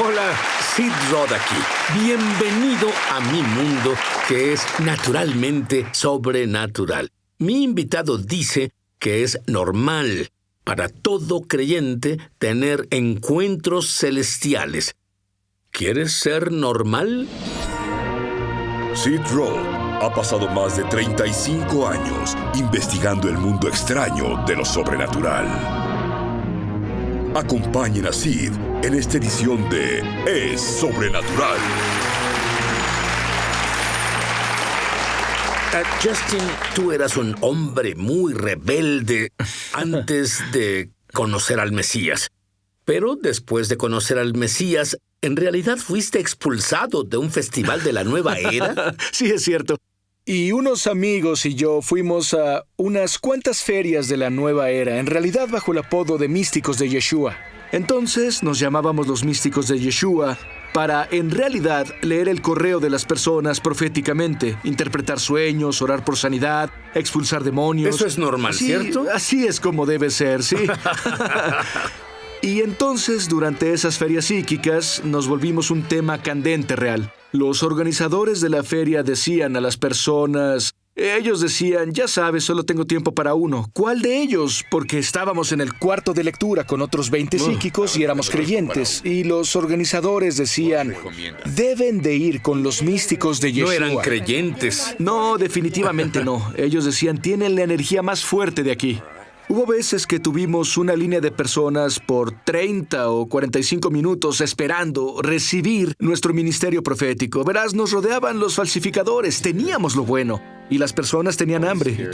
Hola, Sid Roth aquí. Bienvenido a mi mundo, que es naturalmente sobrenatural. Mi invitado dice que es normal para todo creyente tener encuentros celestiales. ¿Quieres ser normal? Sid Roth ha pasado más de 35 años investigando el mundo extraño de lo sobrenatural. Acompañen a Sid en esta edición de Es Sobrenatural. Justin, tú eras un hombre muy rebelde antes de conocer al Mesías. Pero después de conocer al Mesías, ¿en realidad fuiste expulsado de un festival de la nueva era? Sí, es cierto. Y unos amigos y yo fuimos a unas cuantas ferias de la nueva era, en realidad bajo el apodo de Místicos de Yeshua. Entonces nos llamábamos los Místicos de Yeshua para, en realidad, leer el correo de las personas proféticamente, interpretar sueños, orar por sanidad, expulsar demonios. Eso es normal, ¿cierto? Así es como debe ser, sí. Y entonces, durante esas ferias psíquicas, nos volvimos un tema candente real. Los organizadores de la feria decían a las personas... Ellos decían, ya sabes, solo tengo tiempo para uno. ¿Cuál de ellos? Porque estábamos en el cuarto de lectura con otros 20 psíquicos y éramos creyentes. Y los organizadores decían, deben de ir con los Místicos de Yeshua. No eran creyentes. No, definitivamente no. Ellos decían, tienen la energía más fuerte de aquí. Hubo veces que tuvimos una línea de personas por 30 o 45 minutos esperando recibir nuestro ministerio profético. Verás, nos rodeaban los falsificadores, teníamos lo bueno. Y las personas tenían hambre.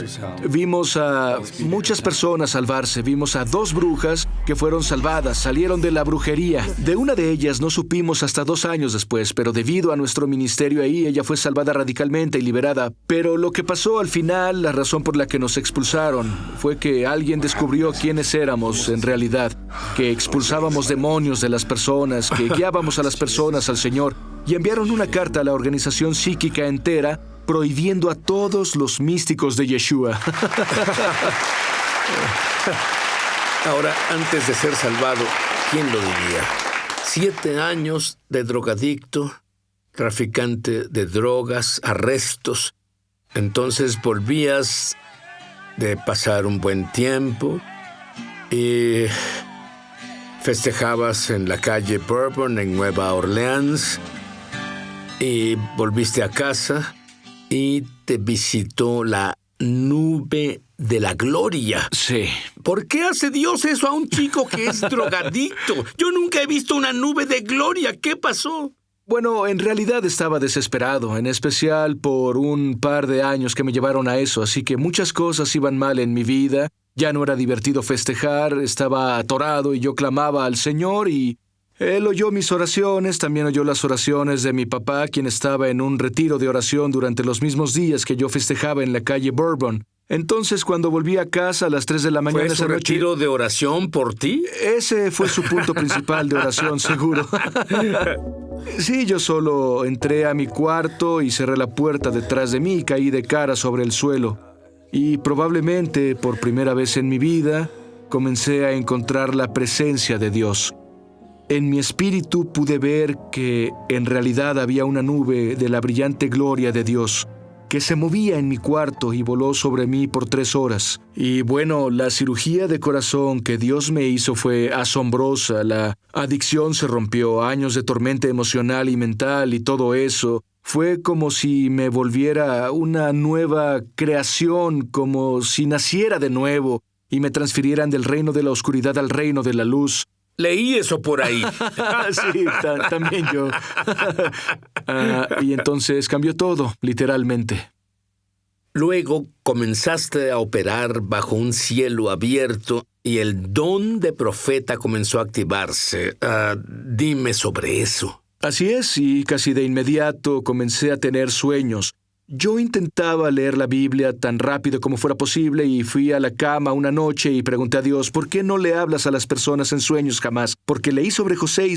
Vimos a muchas personas salvarse. Vimos a 2 brujas que fueron salvadas, salieron de la brujería. De una de ellas no supimos hasta 2 años después, pero debido a nuestro ministerio ahí, ella fue salvada radicalmente y liberada. Pero lo que pasó al final, la razón por la que nos expulsaron, fue que alguien descubrió quiénes éramos en realidad, que expulsábamos demonios de las personas, que guiábamos a las personas al Señor, y enviaron una carta a la organización psíquica entera prohibiendo a todos los Místicos de Yeshua. Ahora, antes de ser salvado, ¿quién lo diría? 7 años de drogadicto, traficante de drogas, arrestos. Entonces volvías de pasar un buen tiempo y festejabas en la calle Bourbon en Nueva Orleans y volviste a casa y te visitó la nube de la gloria. Sí. ¿Por qué hace Dios eso a un chico que es drogadicto? Yo nunca he visto una nube de gloria. ¿Qué pasó? Bueno, en realidad estaba desesperado, en especial por un par de años que me llevaron a eso, así que muchas cosas iban mal en mi vida. Ya no era divertido festejar, estaba atorado y yo clamaba al Señor y... Él oyó mis oraciones, también oyó las oraciones de mi papá, quien estaba en un retiro de oración durante los mismos días que yo festejaba en la calle Bourbon. Entonces, cuando volví a casa a las 3 de la mañana ¿Fue esa su noche... retiro de oración por ti? Ese fue su punto principal de oración, seguro. Sí, yo solo entré a mi cuarto y cerré la puerta detrás de mí y caí de cara sobre el suelo. Y probablemente, por primera vez en mi vida, comencé a encontrar la presencia de Dios. En mi espíritu pude ver que en realidad había una nube de la brillante gloria de Dios que se movía en mi cuarto y voló sobre mí por 3 horas. Y bueno, la cirugía de corazón que Dios me hizo fue asombrosa. La adicción se rompió, años de tormenta emocional y mental y todo eso. Fue como si me volviera una nueva creación, como si naciera de nuevo y me transfirieran del reino de la oscuridad al reino de la luz. Leí eso por ahí. Sí, también yo. Y entonces cambió todo, literalmente. Luego comenzaste a operar bajo un cielo abierto y el don de profeta comenzó a activarse. Dime sobre eso. Así es, y casi de inmediato comencé a tener sueños. Yo intentaba leer la Biblia tan rápido como fuera posible y fui a la cama una noche y pregunté a Dios, ¿por qué no le hablas a las personas en sueños jamás? Porque leí sobre José y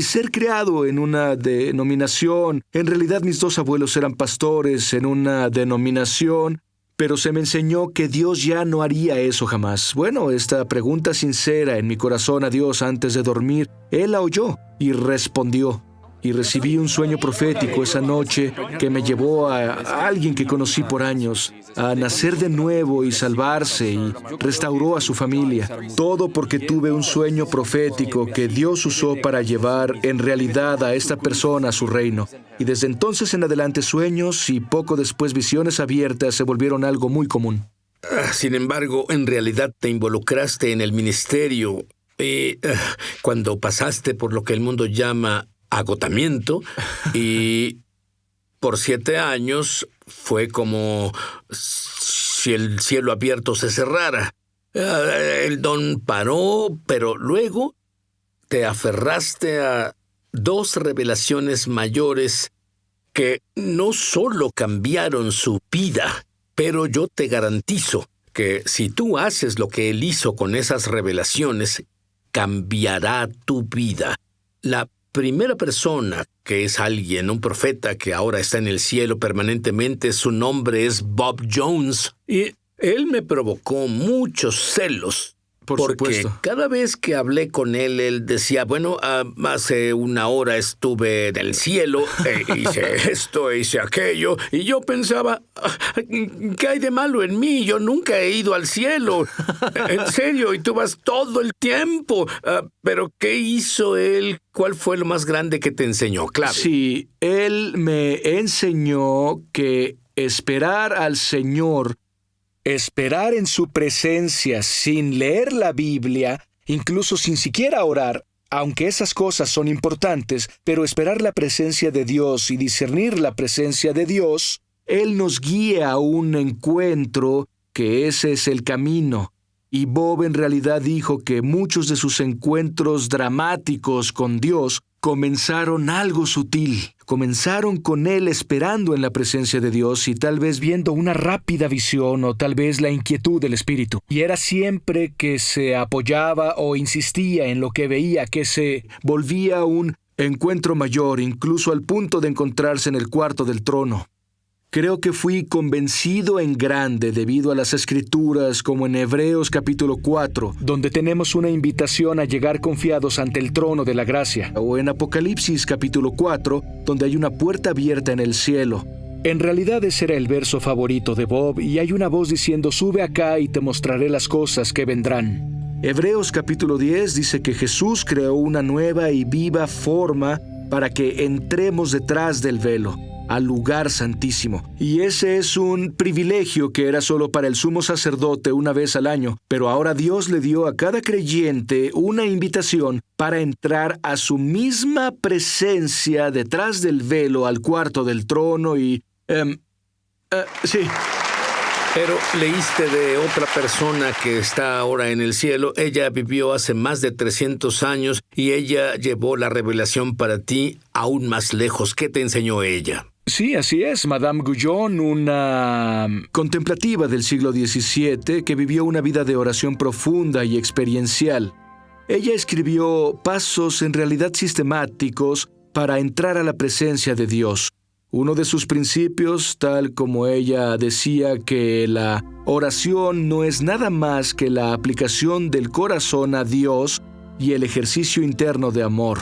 ser creado en una denominación. En realidad mis 2 abuelos eran pastores en una denominación, pero se me enseñó que Dios ya no haría eso jamás. Bueno, esta pregunta sincera en mi corazón a Dios antes de dormir, Él la oyó y respondió. Y recibí un sueño profético esa noche que me llevó a alguien que conocí por años, a nacer de nuevo y salvarse, y restauró a su familia. Todo porque tuve un sueño profético que Dios usó para llevar en realidad a esta persona a su reino. Y desde entonces en adelante sueños y poco después visiones abiertas se volvieron algo muy común. Sin embargo, en realidad te involucraste en el ministerio y cuando pasaste por lo que el mundo llama agotamiento, y por 7 años fue como si el cielo abierto se cerrara. El don paró, pero luego te aferraste a 2 revelaciones mayores que no solo cambiaron su vida, pero yo te garantizo que si tú haces lo que él hizo con esas revelaciones, cambiará tu vida. La primera persona que es alguien, un profeta que ahora está en el cielo permanentemente, su nombre es Bob Jones. Y él me provocó muchos celos. Porque cada vez que hablé con él, él decía, bueno, hace 1 hora estuve en el cielo, hice esto, hice aquello, y yo pensaba, ¿qué hay de malo en mí? Yo nunca he ido al cielo. En serio, y tú vas todo el tiempo. Pero ¿qué hizo él? ¿Cuál fue lo más grande que te enseñó? Claro. Sí, él me enseñó que esperar al Señor, esperar en su presencia sin leer la Biblia, incluso sin siquiera orar, aunque esas cosas son importantes, pero esperar la presencia de Dios y discernir la presencia de Dios, Él nos guía a un encuentro, que ese es el camino. Y Bob en realidad dijo que muchos de sus encuentros dramáticos con Dios comenzaron algo sutil. Comenzaron con él esperando en la presencia de Dios y tal vez viendo una rápida visión o tal vez la inquietud del Espíritu. Y era siempre que se apoyaba o insistía en lo que veía, que se volvía un encuentro mayor, incluso al punto de encontrarse en el cuarto del trono. Creo que fui convencido en grande debido a las Escrituras, como en Hebreos capítulo 4, donde tenemos una invitación a llegar confiados ante el trono de la gracia, o en Apocalipsis capítulo 4, donde hay una puerta abierta en el cielo. En realidad ese era el verso favorito de Bob, y hay una voz diciendo, sube acá y te mostraré las cosas que vendrán. Hebreos capítulo 10 dice que Jesús creó una nueva y viva forma para que entremos detrás del velo, al lugar santísimo. Y ese es un privilegio que era solo para el sumo sacerdote una vez al año, pero ahora Dios le dio a cada creyente una invitación para entrar a su misma presencia detrás del velo al cuarto del trono y... sí. Pero leíste de otra persona que está ahora en el cielo. Ella vivió hace más de 300 años y ella llevó la revelación para ti aún más lejos. ¿Qué te enseñó ella? Sí, así es. Madame Guyon, una contemplativa del siglo XVII que vivió una vida de oración profunda y experiencial. Ella escribió pasos en realidad sistemáticos para entrar a la presencia de Dios. Uno de sus principios, tal como ella decía que la oración no es nada más que la aplicación del corazón a Dios y el ejercicio interno de amor.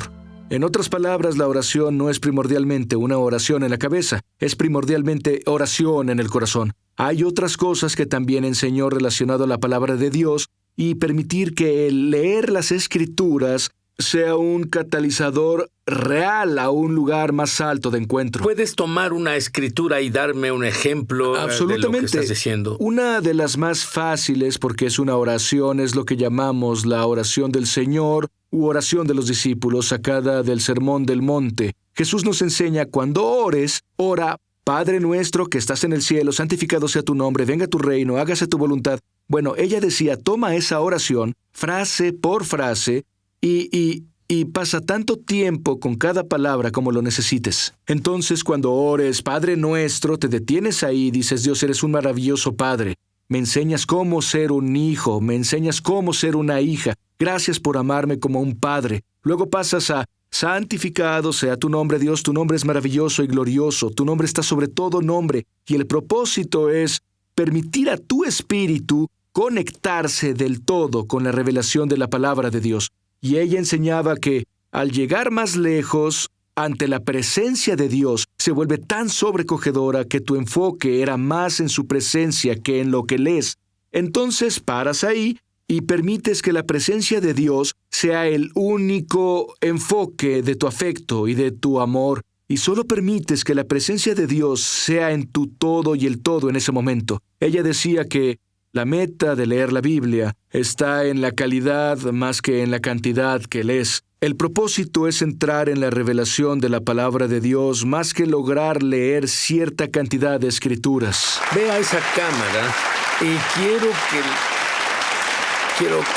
En otras palabras, la oración no es primordialmente una oración en la cabeza, es primordialmente oración en el corazón. Hay otras cosas que también enseñó relacionado a la palabra de Dios y permitir que el leer las Escrituras sea un catalizador real a un lugar más alto de encuentro. ¿Puedes tomar una escritura y darme un ejemplo de lo que estás diciendo? Una de las más fáciles, porque es una oración, es lo que llamamos la oración del Señor u oración de los discípulos sacada del Sermón del Monte. Jesús nos enseña, cuando ores, ora, Padre nuestro que estás en el cielo, santificado sea tu nombre, venga tu reino, hágase tu voluntad. Bueno, ella decía, toma esa oración, frase por frase, y pasa tanto tiempo con cada palabra como lo necesites. Entonces, cuando ores, Padre nuestro, te detienes ahí y dices, Dios, eres un maravilloso Padre. Me enseñas cómo ser un hijo, me enseñas cómo ser una hija. Gracias por amarme como un padre. Luego pasas a, santificado sea tu nombre, Dios, tu nombre es maravilloso y glorioso. Tu nombre está sobre todo nombre. Y el propósito es permitir a tu espíritu conectarse del todo con la revelación de la palabra de Dios. Y ella enseñaba que, al llegar más lejos, ante la presencia de Dios, se vuelve tan sobrecogedora que tu enfoque era más en su presencia que en lo que lees. Entonces paras ahí y permites que la presencia de Dios sea el único enfoque de tu afecto y de tu amor, y solo permites que la presencia de Dios sea en tu todo y el todo en ese momento. Ella decía que la meta de leer la Biblia está en la calidad más que en la cantidad que lees. El propósito es entrar en la revelación de la palabra de Dios más que lograr leer cierta cantidad de escrituras. Ve a esa cámara y quiero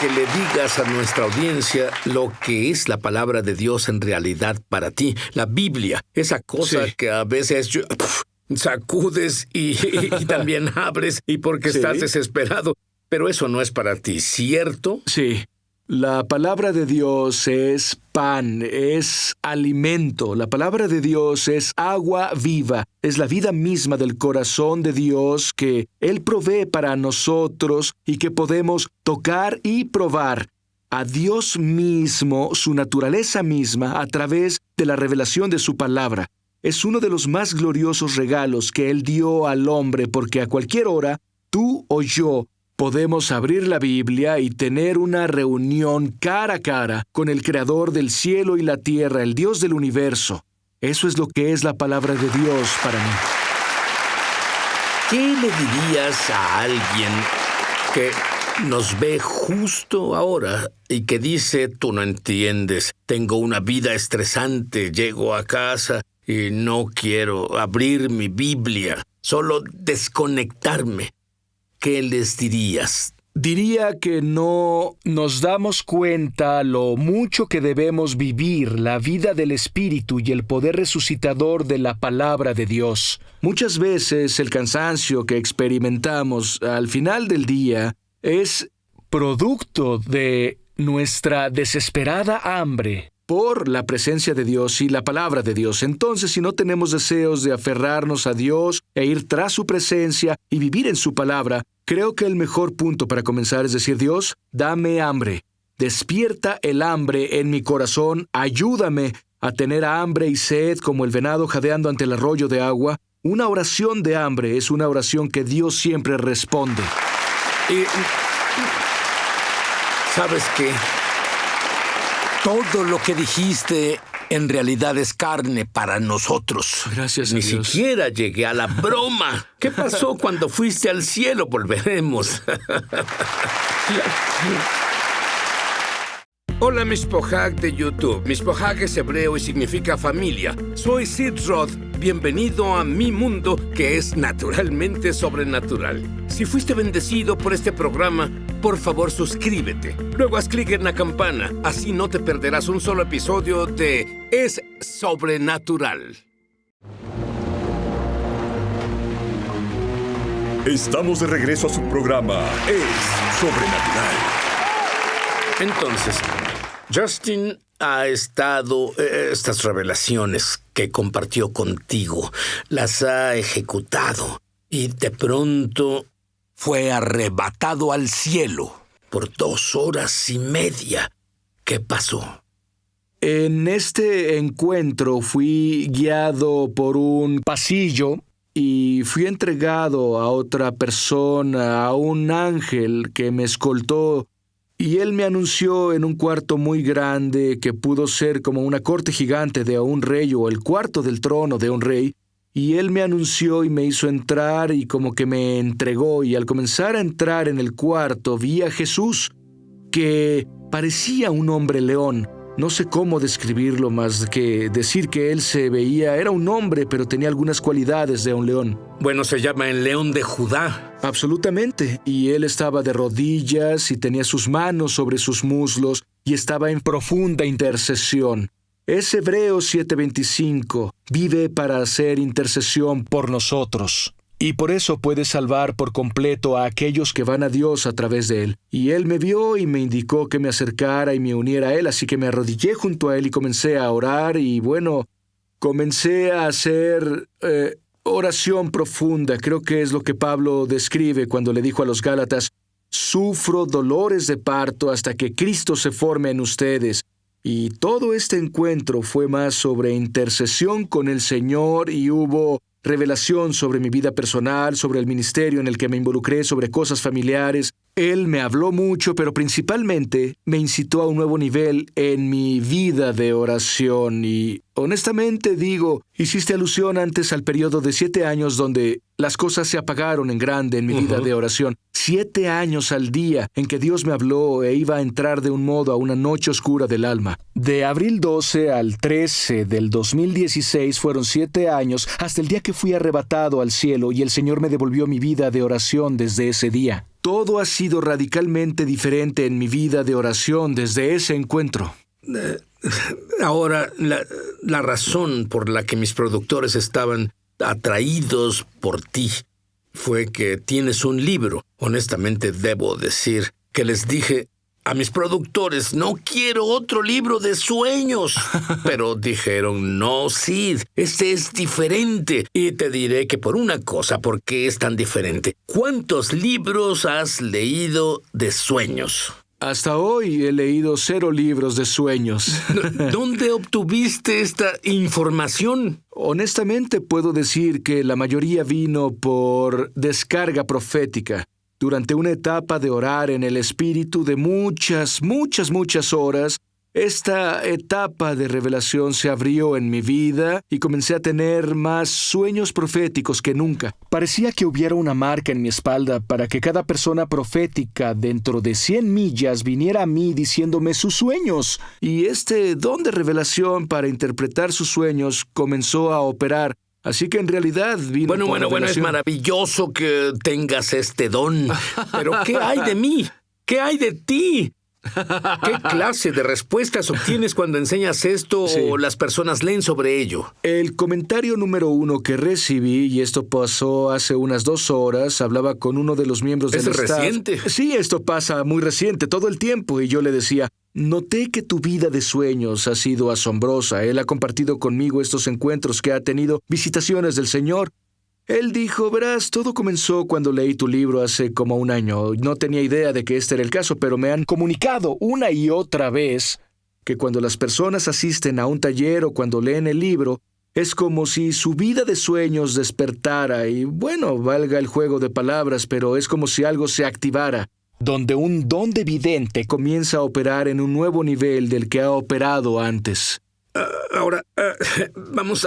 que le digas a nuestra audiencia lo que es la palabra de Dios en realidad para ti. La Biblia, esa cosa que a veces sacudes y también abres y porque estás desesperado. Pero eso no es para ti, ¿cierto? Sí. La palabra de Dios es pan, es alimento. La palabra de Dios es agua viva. Es la vida misma del corazón de Dios que Él provee para nosotros y que podemos tocar y probar a Dios mismo, su naturaleza misma, a través de la revelación de su palabra. Es uno de los más gloriosos regalos que Él dio al hombre porque a cualquier hora, tú o yo, podemos abrir la Biblia y tener una reunión cara a cara con el Creador del cielo y la tierra, el Dios del universo. Eso es lo que es la palabra de Dios para mí. ¿Qué le dirías a alguien que nos ve justo ahora y que dice, tú no entiendes, tengo una vida estresante, llego a casa y no quiero abrir mi Biblia, solo desconectarme? ¿Qué les dirías? Diría que no nos damos cuenta lo mucho que debemos vivir la vida del Espíritu y el poder resucitador de la palabra de Dios. Muchas veces el cansancio que experimentamos al final del día es producto de nuestra desesperada hambre por la presencia de Dios y la palabra de Dios. Entonces, si no tenemos deseos de aferrarnos a Dios e ir tras su presencia y vivir en su palabra, creo que el mejor punto para comenzar es decir, Dios, dame hambre. Despierta el hambre en mi corazón. Ayúdame a tener hambre y sed como el venado jadeando ante el arroyo de agua. Una oración de hambre es una oración que Dios siempre responde. Y, ¿sabes qué? Todo lo que dijiste en realidad es carne para nosotros. Gracias a Ni Dios. siquiera llegué a la broma. ¿Qué pasó cuando fuiste al cielo? Volveremos. Hola, Mishpohag de YouTube. Mishpohag es hebreo y significa familia. Soy Sid Roth. Bienvenido a mi mundo, que es naturalmente sobrenatural. Si fuiste bendecido por este programa, por favor suscríbete. Luego haz clic en la campana. Así no te perderás un solo episodio de Es Sobrenatural. Estamos de regreso a su programa Es Sobrenatural. Entonces, Justin ha estado... estas revelaciones que compartió contigo, las ha ejecutado. Y de pronto fue arrebatado al cielo por 2 horas y media. ¿Qué pasó? En este encuentro fui guiado por un pasillo y fui entregado a otra persona, a un ángel que me escoltó. Y él me anunció en un cuarto muy grande que pudo ser como una corte gigante de un rey o el cuarto del trono de un rey. Y él me anunció y me hizo entrar y como que me entregó. Y al comenzar a entrar en el cuarto vi a Jesús, que parecía un hombre león. No sé cómo describirlo más que decir que él se veía, era un hombre, pero tenía algunas cualidades de un león. Bueno, se llama el León de Judá. Absolutamente. Y él estaba de rodillas y tenía sus manos sobre sus muslos y estaba en profunda intercesión. Es Hebreos 7:25. Vive para hacer intercesión por nosotros. Y por eso puede salvar por completo a aquellos que van a Dios a través de él. Y él me vio y me indicó que me acercara y me uniera a él, así que me arrodillé junto a él y comencé a orar y bueno, comencé a hacer oración profunda. Creo que es lo que Pablo describe cuando le dijo a los Gálatas: sufro dolores de parto hasta que Cristo se forme en ustedes. Y todo este encuentro fue más sobre intercesión con el Señor, y hubo revelación sobre mi vida personal, sobre el ministerio en el que me involucré, sobre cosas familiares. Él me habló mucho, pero principalmente me incitó a un nuevo nivel en mi vida de oración. Y honestamente digo, hiciste alusión antes al periodo de 7 años donde las cosas se apagaron en grande en mi vida de oración. 7 años al día en que Dios me habló e iba a entrar de un modo a una noche oscura del alma. De abril 12 al 13 del 2016 fueron 7 años hasta el día que fui arrebatado al cielo y el Señor me devolvió mi vida de oración desde ese día. Todo ha sido radicalmente diferente en mi vida de oración desde ese encuentro. Ahora, la razón por la que mis productores estaban atraídos por ti fue que tienes un libro. Honestamente, debo decir que les dije a mis productores: no quiero otro libro de sueños. Pero dijeron: no, Sid, este es diferente. Y te diré que por una cosa, ¿por qué es tan diferente? ¿Cuántos libros has leído de sueños? Hasta hoy he leído 0 libros de sueños. ¿Dónde obtuviste esta información? Honestamente, puedo decir que la mayoría vino por descarga profética. Durante una etapa de orar en el Espíritu de muchas horas, esta etapa de revelación se abrió en mi vida y comencé a tener más sueños proféticos que nunca. Parecía que hubiera una marca en mi espalda para que cada persona profética dentro de 100 millas viniera a mí diciéndome sus sueños. Y este don de revelación para interpretar sus sueños comenzó a operar. Así que en realidad vino por Bueno, es revelación. maravilloso que tengas este don. Pero ¿qué hay de mí? ¿Qué hay de ti? ¿Qué clase de respuestas obtienes cuando enseñas esto o las personas leen sobre ello? El comentario número 1 que recibí, y esto pasó hace unas 2 horas, hablaba con uno de los miembros del staff. ¿Es reciente? Sí, esto pasa muy reciente, todo el tiempo, y yo le decía: noté que tu vida de sueños ha sido asombrosa. Él ha compartido conmigo estos encuentros que ha tenido visitaciones del Señor. Él dijo: verás, todo comenzó cuando leí tu libro hace como 1 año. No tenía idea de que este era el caso, pero me han comunicado una y otra vez que cuando las personas asisten a un taller o cuando leen el libro, es como si su vida de sueños despertara y, bueno, valga el juego de palabras, pero es como si algo se activara, donde un don de vidente comienza a operar en un nuevo nivel del que ha operado antes. Ahora,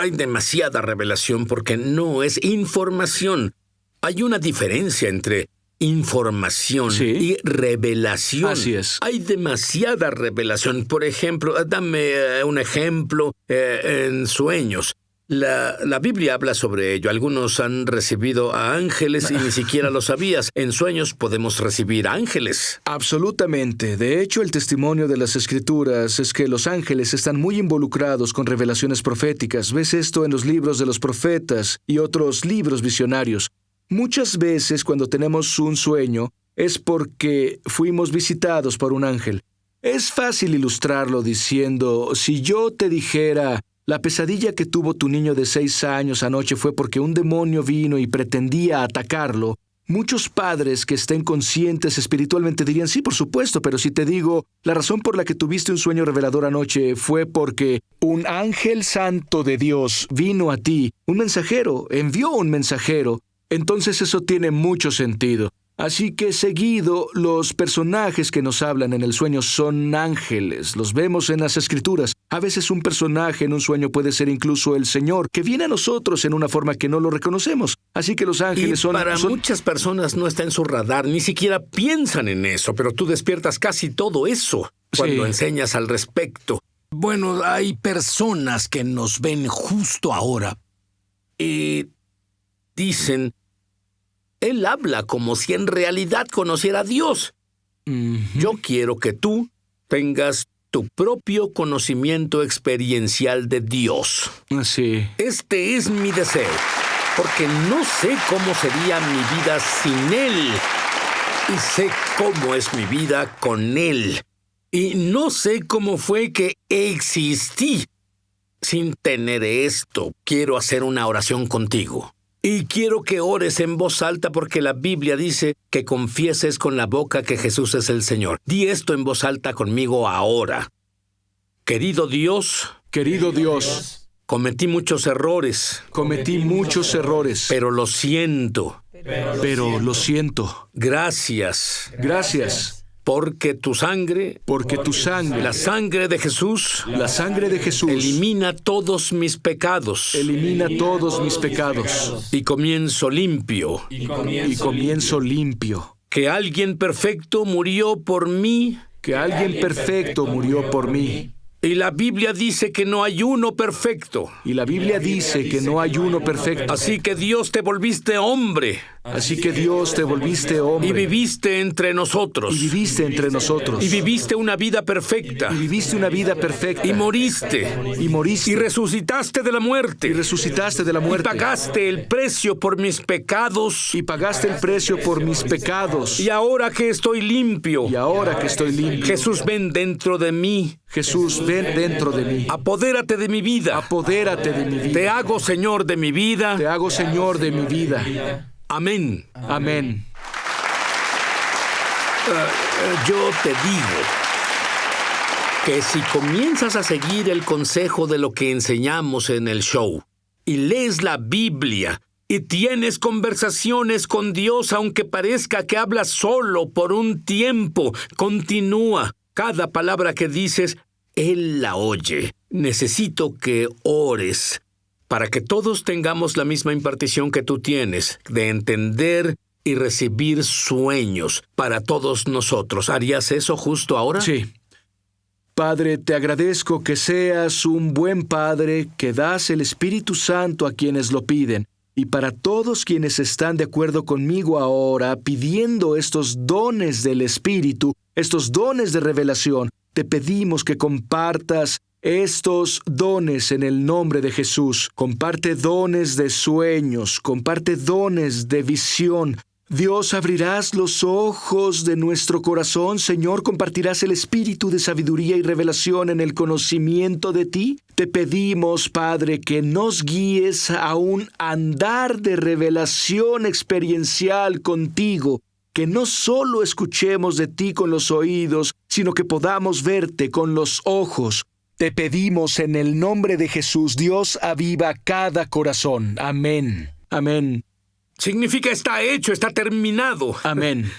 hay demasiada revelación porque no es información. Hay una diferencia entre información y revelación. Así es. Hay demasiada revelación. Por ejemplo, dame un ejemplo en sueños. La Biblia habla sobre ello. Algunos han recibido a ángeles y ni siquiera lo sabías. En sueños podemos recibir ángeles. Absolutamente. De hecho, el testimonio de las Escrituras es que los ángeles están muy involucrados con revelaciones proféticas. Ves esto en los libros de los profetas y otros libros visionarios. Muchas veces cuando tenemos un sueño es porque fuimos visitados por un ángel. Es fácil ilustrarlo diciendo: si yo te dijera: la pesadilla que tuvo tu niño de 6 años anoche fue porque un demonio vino y pretendía atacarlo, muchos padres que estén conscientes espiritualmente dirían: sí, por supuesto, pero si te digo, la razón por la que tuviste un sueño revelador anoche fue porque un ángel santo de Dios vino a ti, un mensajero, envió un mensajero, entonces eso tiene mucho sentido. Así que seguido, los personajes que nos hablan en el sueño son ángeles. Los vemos en las Escrituras. A veces un personaje en un sueño puede ser incluso el Señor, que viene a nosotros en una forma que no lo reconocemos. Así que los ángeles son... Para muchas personas no está en su radar, ni siquiera piensan en eso, pero tú despiertas casi todo eso cuando enseñas al respecto. Bueno, hay personas que nos ven justo ahora y dicen: él habla como si en realidad conociera a Dios. Yo quiero que tú tengas tu propio conocimiento experiencial de Dios. Sí. Este es mi deseo, porque no sé cómo sería mi vida sin Él. Y sé cómo es mi vida con Él. Y no sé cómo fue que existí sin tener esto. Quiero hacer una oración contigo. Y quiero que ores en voz alta porque la Biblia dice que confieses con la boca que Jesús es el Señor. Di esto en voz alta conmigo ahora. Querido Dios, cometí muchos errores, pero lo siento. Gracias. Porque tu sangre, la sangre de Jesús, elimina todos mis pecados. Y comienzo limpio. Que alguien perfecto murió por mí. Y la Biblia dice que no hay uno perfecto. Así que Dios te volviste hombre. Y viviste entre nosotros. Y viviste una vida perfecta. Y moriste. Y resucitaste de la muerte. Y pagaste el precio por mis pecados. Y ahora que estoy limpio. Jesús, ven dentro de mí. Apodérate de mi vida. Te hago Señor de mi vida. Amén. Yo te digo que si comienzas a seguir el consejo de lo que enseñamos en el show y lees la Biblia y tienes conversaciones con Dios, aunque parezca que hablas solo por un tiempo, continúa. Cada palabra que dices, Él la oye. Necesito que ores para que todos tengamos la misma impartición que tú tienes, de entender y recibir sueños para todos nosotros. ¿Harías eso justo ahora? Sí. Padre, te agradezco que seas un buen Padre, que das el Espíritu Santo a quienes lo piden. Y para todos quienes están de acuerdo conmigo ahora, pidiendo estos dones del Espíritu, estos dones de revelación, te pedimos que compartas estos dones en el nombre de Jesús. Comparte dones de sueños, comparte dones de visión. Dios, abrirás los ojos de nuestro corazón, Señor, compartirás el espíritu de sabiduría y revelación en el conocimiento de ti. Te pedimos, Padre, que nos guíes a un andar de revelación experiencial contigo, que no solo escuchemos de ti con los oídos, sino que podamos verte con los ojos. Te pedimos en el nombre de Jesús, Dios, aviva cada corazón. Amén. Significa está hecho, está terminado. Amén.